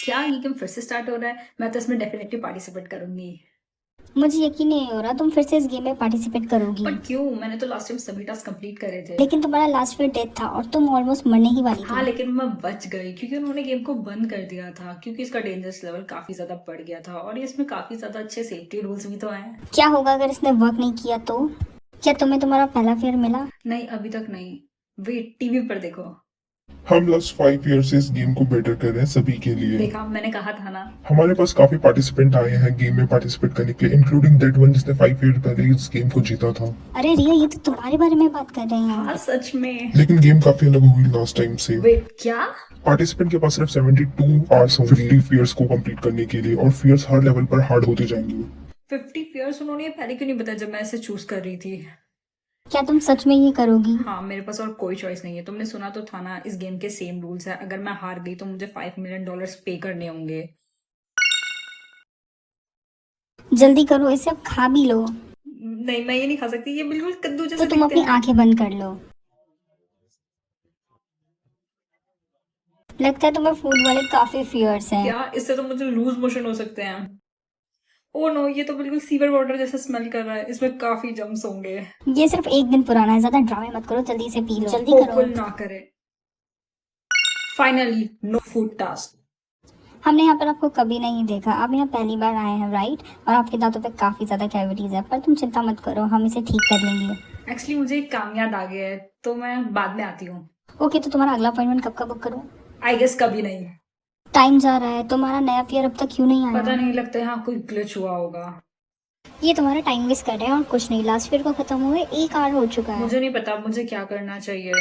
क्या ये गेम फिर से स्टार्ट हो रहा है? मैं तो इसमें डेफिनेटली पार्टिसिपेट करूंगी। मुझे यकीन नहीं हो रहा तुम फिर से इस गेम में पार्टिसिपेट करोगी। पर क्यों? मैंने तो लास्ट टाइम सभी टास्क कंप्लीट करे थे। लेकिन तुम्हारा लास्ट फिर डेथ था और तुम ऑलमोस्ट मरने ही वाली हाँ, थी। लेकिन मैं बच गई क्योंकि उन्होंने गेम को बंद कर दिया था, क्योंकि इसका डेंजरस लेवल काफी ज्यादा बढ़ गया था और इसमें काफी ज्यादा अच्छे सेफ्टी रूल्स भी तो हैं। क्या होगा अगर इसने वर्क नहीं किया तो? क्या तुम्हें तुम्हारा पहला फेयर मिला? नहीं, अभी तक नहीं। वेट, टीवी पर देखो। हम लास्ट 5 ईयर से इस गेम को बेटर कर रहे हैं सभी के लिए। देखा, मैंने कहा था ना। हमारे पास काफी पार्टिसिपेंट आए हैं गेम में पार्टिसिपेट करने के लिए, इंक्लूडिंग दैट वन जिसने 5 ईयर पहले इस गेम को जीता था। अरे रिया, ये तो तुम्हारे बारे में बात कर रहे हाँ, हैं। सच में। लेकिन गेम काफी अलग हुई लास्ट टाइम से। वेट, क्या? पार्टिसिपेंट के पास सिर्फ 72 आवर्स होंगे 50 फियर्स को कंप्लीट करने के लिए, और फियर्स हर लेवल पर हार्ड होते जाएंगे। 50 fears उन्होंने ये पहले क्यों नहीं बताया जब मैं इसे चूज कर रही थी? क्या तुम सच में ये करोगी? हाँ, मेरे पास और कोई चॉइस नहीं है। तुमने सुना तो था ना, इस गेम के सेम रूल्स है। अगर मैं हार गई तो मुझे $5 million पे करने होंगे। जल्दी करो, इसे अब खा भी लो। नहीं, मैं ये नहीं खा सकती। ये बिल्कुल कद्दू तो जैसे तुम दिखते अपनी हैं। आंखें बंद कर लो। लगता है तुम्हें फूड वाले काफी फियर्स हैं। क्या? इससे तो मुझे लूज मोशन हो सकते हैं। ओ नो, ये तो बिल्कुल सीवर वाटर जैसा स्मेल कर रहा है। इसमें काफी जम्स होंगे। ये सिर्फ एक दिन पुराना है, ज्यादा ड्रामे मत करो, जल्दी से पी लो, जल्दी करो। होपफुल ना करे। Finally no food task. हमने यहाँ पर आपको कभी नहीं देखा, आप यहाँ पहली बार आए हैं राइट? और आपके दांतों पे काफी ज्यादा कैविटीज है, पर तुम चिंता मत करो, हम इसे ठीक कर लेंगे। एक्चुअली मुझे एक काम याद आ गया है, तो मैं बाद में आती हूँ। ओके, तो तुम्हारा अगला अपॉइंटमेंट कब का बुक करूँ? आई गेस कभी नहीं। टाइम जा रहा है, तुम्हारा नया फियर अब तक क्यों नहीं पता आया? नहीं, लगता है यहाँ कोई ग्लिच हुआ होगा। ये तुम्हारा टाइम वेस्ट कर रहे हैं और कुछ नहीं। लास्ट फियर को खत्म हुए 1 आवर हो चुका है। मुझे नहीं पता मुझे क्या करना चाहिए।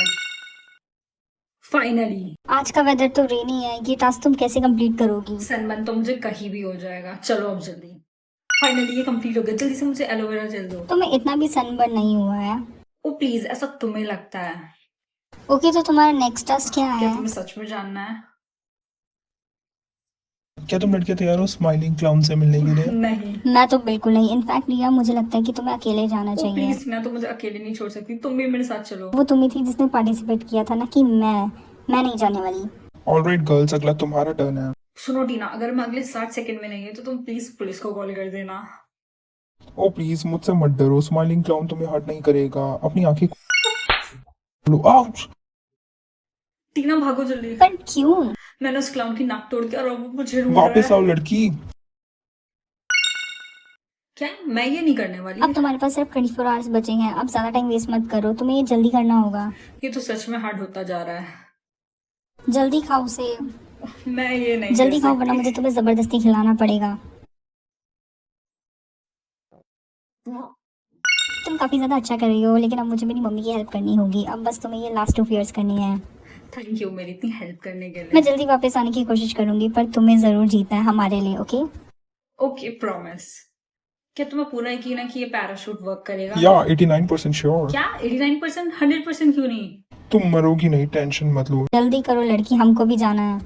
फाइनली। आज का वेदर तो रेनी है, ये टास्क तुम कैसे कंप्लीट करोगी? सनबर्न तो मुझे कहीं भी हो जाएगा। चलो अब जल्दी। फाइनली ये कंप्लीट हो गया। जल्दी से मुझे एलोवेरा जेल दो। तुम्हें इतना भी सनबर्न नहीं हुआ है। ओ प्लीज, ऐसा तुम्हें लगता है? ओके, तो तुम्हारा नेक्स्ट टास्क क्या क्या है? तुम्हें सच में जानना है? क्या तुम लड़के तैयार हो स्माइलिंग क्लाउन से मिलने के लिए? नहीं। मैं तो बिल्कुल नहीं। इनफैक्ट रिया, मुझे लगता है कि तुम्हें अकेले जाना ओ चाहिए। प्लीज, मैं तो मुझे अकेले नहीं छोड़ सकती। तुम भी मेरे साथ चलो। वो तुम ही थी जिसने पार्टिसिपेट किया था ना, कि मैं नहीं जाने वाली। ऑलराइट गर्ल्स, अगला तुम्हारा टर्न है। सुनो टीना, अगर मैं अगले 60 सेकंड में नहीं है तो तुम प्लीज पुलिस को कॉल कर देना। ओ प्लीज मुझसे मत डरो, स्माइलिंग क्लाउन तुम्हें हर्ट नहीं करेगा। अपनी आंखें खोलो। आउच! टीना भागो जल्दी। पर क्यों? मैंने उस क्लाउन की नाक तोड़ के, और अब वो मुझे ढूंढ रहा वापस है। आओ लड़की। क्या? मैं ये नहीं करने वाली। अब तुम्हारे पास सिर्फ 24 आवर्स बचे हैं, अब ज्यादा टाइम वेस्ट मत करो, तुम्हें ये जल्दी करना होगा। ये तो सच में हार्ड होता जा रहा है। जल्दी खाओ उसे। मैं ये नहीं जल्दी कर खाओ वरना सकती। मुझे तुम्हें जबरदस्ती खिलाना पड़ेगा। तुम काफी ज्यादा अच्छा कर रही हो, लेकिन अब मुझे मेरी मम्मी की हेल्प करनी होगी। अब बस तुम्हें ये लास्ट 2 ईयर्स करनी है। थैंक यू मेरी इतनी हेल्प करने के मैं लिए। जल्दी वापस आने की कोशिश करूंगी, पर तुम्हें जरूर जीतना है हमारे लिए, ओके? Okay, promise. क्या तुम्हें पूरा यकीन है कि ये पैराशूट वर्क करेगा? या 89% श्योर। क्या 89%? 100% क्यों नहीं? तुम मरोगी नहीं, टेंशन मत लो। जल्दी करो लड़की, हमको भी जाना है।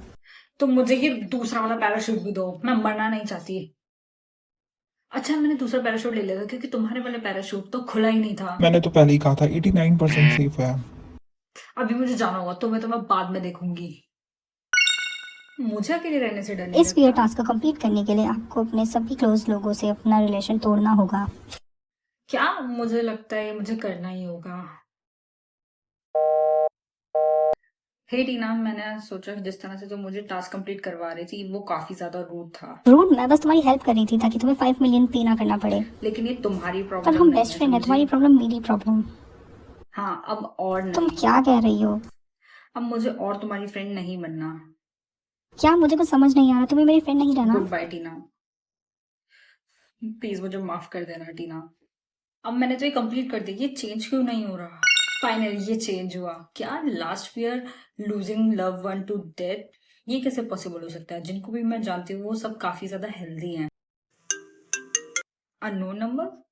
तो मुझे ये दूसरा वाला पैराशूट भी दो, मैं मरना नहीं चाहती। अच्छा, मैंने दूसरा पैराशूट ले लिया था क्योंकि तुम्हारे वाले पैराशूट तो खुला ही नहीं था। मैंने तो पहले ही कहा था 89% सेफ है। अभी मुझे जाना होगा, तुम्हें तो मैं बाद में देखूंगी। मुझे अकेले रहने से डर नहीं इस फियर लगता। टास्क को कंप्लीट करने के लिए आपको अपने सभी क्लोज लोगों से अपना रिलेशन तोड़ना होगा। क्या? मुझे लगता है ये मुझे करना ही होगा। हे टीना, मैंने सोचा कि जिस तरह से तुम मुझे टास्क कंप्लीट करवा रही थी वो काफी ज्यादा रूड था। रूड? मैं बस तुम्हारी हेल्प कर रही थी ताकि तुम्हें 5 मिलियन पे ना करना पड़े। लेकिन ये तुम्हारी पर प्रॉब्लम हम नहीं बेस्ट है, फ्रेंड है, समझी? तुम्हारी प्रॉब्लम मेरी प्रॉब्लम। हाँ, अब और तुम नहीं। क्या कह रही हो? अब मुझे और तुम्हारी फ्रेंड नहीं बनना। क्या? मुझे कुछ समझ नहीं आ रहा, तुम्हें मेरी फ्रेंड नहीं रहना? Good bye Tina. प्लीज मुझे माफ कर देना टीना। अब मैंने तो ये कंप्लीट कर दिया, ये चेंज क्यों नहीं हो रहा? फाइनली ये चेंज हुआ। क्या? Last fear losing love one two death, ये कैसे पॉसिबल हो सकता है? जिनको भी मैं जानती हूँ वो सब काफी ज्यादा हेल्दी हैं। Unknown number.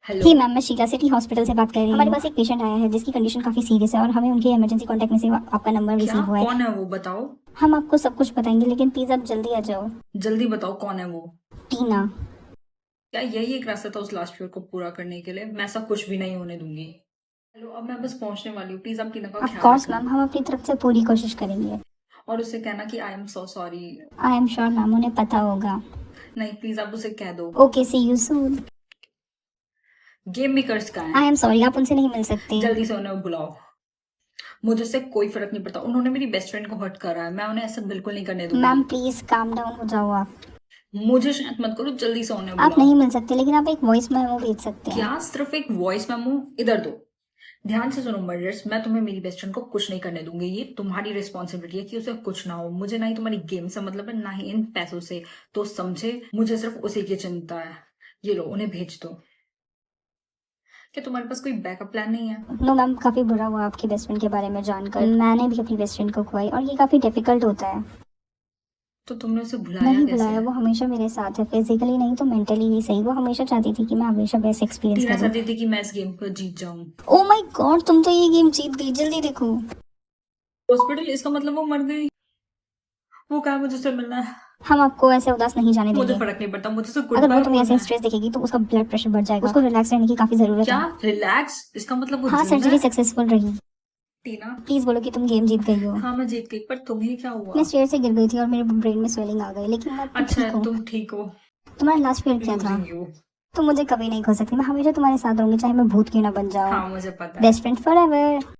हेलो। ही मैम, मैं शीला सिटी हॉस्पिटल से बात कर रही हूँ। हमारे पास एक पेशेंट आया है जिसकी कंडीशन काफी सीरियस है और हमें उनके इमरजेंसी कांटेक्ट में से आपका नंबर क्या? रिसीव हुआ है। कौन है वो? बताओ। हम आपको सब कुछ बताएंगे, लेकिन प्लीज आप जल्दी आ जाओ। जल्दी बताओ कौन है वो। टीना। क्या यही एक रास्ता था उस लास्ट फियर को पूरा करने के लिए? मैं ऐसा कुछ भी नहीं होने दूंगी। हेलो, अब मैं बस पहुंचने वाली हूँ। प्लीज आप टीना का ऑफ ख्याल कोर्स रखना। मैम, हम अपनी तरफ से पूरी कोशिश करेंगे। और उसे कहना कि I am so sorry. I am sure ma'am उन्हें पता होगा। नहीं प्लीज आप उसे कह दो। Okay see you soon. Game makers का है, आई एम सॉरी आप उनसे नहीं मिल सकते। जल्दी से उन्हें बुलाओ। मुझे उससे कोई फर्क नहीं पड़ता, उन्होंने मेरी बेस्ट फ्रेंड को हर्ट करा है, मैं उन्हें ऐसा बिल्कुल नहीं करने दूंगी। मैम प्लीज काम डाउन हो जाओ आप। मुझे शांत मत करो, जल्दी से उन्हें आप बुलाओ। नहीं मिल सकते लेकिन आप एक वॉइस मेमो भेज सकते हैं। क्या सिर्फ एक वॉइस मेमो? इधर दो, ध्यान से सुनो मर्डर्स, मैं तुम्हें मेरी बेस्ट फ्रेंड को कुछ नहीं करने दूंगी। ये तुम्हारी रिस्पॉन्सिबिलिटी है कि उसे कुछ ना हो। मुझे ना ही तुम्हारी गेम से मतलब है, ना ही इन पैसों से, तो समझे? मुझे सिर्फ उसी की चिंता है। ये लो उन्हें भेज दो। क्या तुम्हारे पास कोई बैकअप प्लान नहीं है? नो मैम काफी बुरा हुआ आपकी बेस्ट फ्रेंड के बारे में जानकर। मैंने भी अपनी बेस्ट फ्रेंड को खोई और ये काफी डिफिकल्ट होता है। तो तुमने उसे भुलाया नहीं कैसे? बुलाया, वो हमेशा मेरे साथ है, फिजिकली नहीं तो मेंटली ही सही। वो हमेशा चाहती थी कि मैं हमेशा बेस्ट एक्सपीरियंस टीना करूं। चाहती थी कि मैं इस गेम को जीत जाऊं। ओ माय गॉड तुम तो ये गेम जीत गई, जल्दी देखो। हॉस्पिटल, इसका मतलब वो मर गई। वो कहा मुझे उससे मिलना है। हम आपको ऐसे उदास नहीं जाने मुझे देंगे। फर्क नहीं पड़ता, मुझे उससे गुड अगर वो बाय तुम्हें ऐसे बोलना है। स्ट्रेस देखेगी तो उसका ब्लड प्रेशर बढ़ जाएगा। उसको रिलैक्स रहने की काफी जरूरत क्या है। रिलैक्स? इसका मतलब वो हाँ जिंदा सर्जरी है? सक्सेसफुल रही। टीना, प्लीज बोलो कि तुम गेम जीत गई हो। हाँ मैं जीत गई, पर तुम्हें क्या हुआ? मैं स्टेयर से गिर गई थी और मेरे ब्रेन में स्वेलिंग आ गई, लेकिन मैं अच्छा ठीक हूँ। तुम ठीक हो। तुम्हारा लास्ट फेयर क्या था? Losing you। तुम मुझे कभी नहीं खो सकती, मैं हमेशा तुम्हारे साथ रहूंगी चाहे मैं भूत क्यों ना बन जाऊं। हाँ मुझे पता है। Best friend forever.